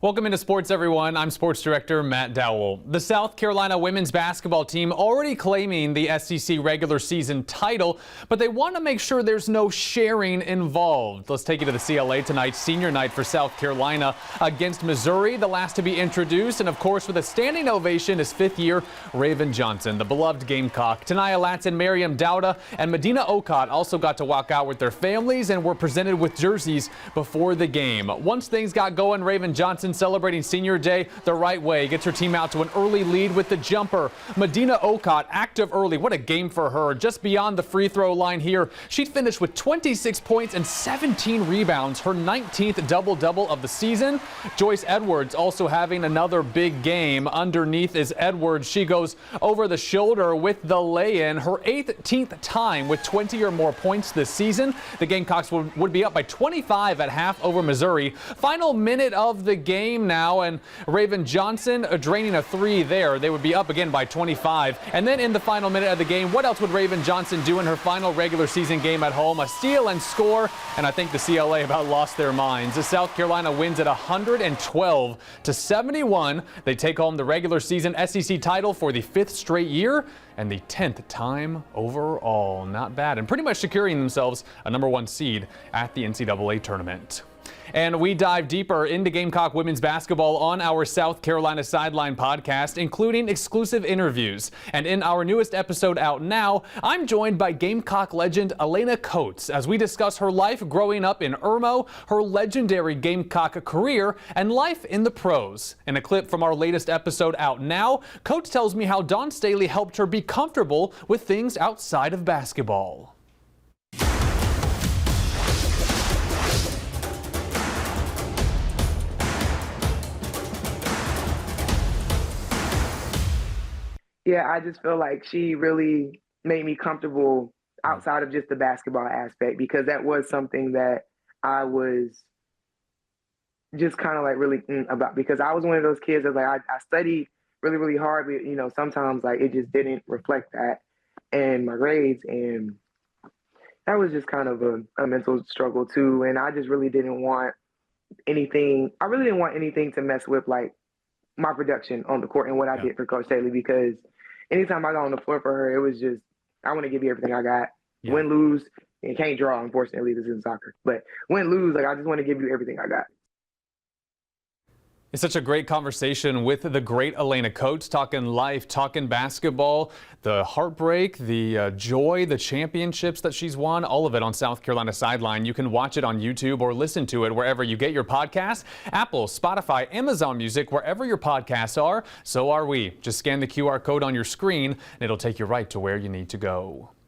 Welcome into sports, everyone. I'm sports director Matt Dowell. The South Carolina women's basketball team already claiming the SEC regular season title, but they want to make sure there's no sharing involved. Let's take you to the CLA tonight. Senior night for South Carolina against Missouri, the last to be introduced. And of course, with a standing ovation is fifth-year Raven Johnson, the beloved Gamecock. Tanaya Latson, Miriam Dowda, and Medina Okot also got to walk out with their families and were presented with jerseys before the game. Once things got going, Raven Johnson celebrating senior day the right way, gets her team out to an early lead with the jumper. Medina Okot active early. What a game for her. Just beyond the free throw line here, she finished with 26 points and 17 rebounds, her 19th double-double of the season. Joyce Edwards also having another big game. Underneath is Edwards. She goes over the shoulder with the lay-in, her 18th time with 20 or more points this season. The Gamecocks would be up by 25 at half over Missouri. Final minute of the game now, and Raven Johnson draining a three there. They would be up again by 25. And then in the final minute of the game, what else would Raven Johnson do in her final regular season game at home? A steal and score, and I think the CLA about lost their minds. The South Carolina wins at 112-71. They take home the regular season SEC title for the 5th straight year and the 10th time overall. Not bad, and pretty much securing themselves a #1 seed at the NCAA tournament. And we dive deeper into Gamecock women's basketball on our South Carolina Sideline podcast, including exclusive interviews. And in our newest episode out now, I'm joined by Gamecock legend Elena Coates as we discuss her life growing up in Irmo, her legendary Gamecock career, and life in the pros. In a clip from our latest episode out now, Coates tells me how Dawn Staley helped her be comfortable with things outside of basketball. Yeah, I just feel like she really made me comfortable outside of just the basketball aspect, because that was something that I was just kind of like really about, because I was one of those kids that I studied really, really hard, but sometimes like it just didn't reflect that in my grades, and that was just kind of a mental struggle too. And I just really didn't want anything. I really didn't want anything to mess with like my production on the court and what I did for Coach Staley, because anytime I got on the floor for her, it was just, I want to give you everything I got. Yeah. Win, lose, and can't draw, unfortunately, this is soccer. But win, lose, like I just want to give you everything I got. It's such a great conversation with the great Elena Coates, talking life, talking basketball, the heartbreak, the joy, the championships that she's won, all of it on South Carolina Sideline. You can watch it on YouTube or listen to it wherever you get your podcasts. Apple, Spotify, Amazon Music, wherever your podcasts are, so are we. Just scan the QR code on your screen and it'll take you right to where you need to go.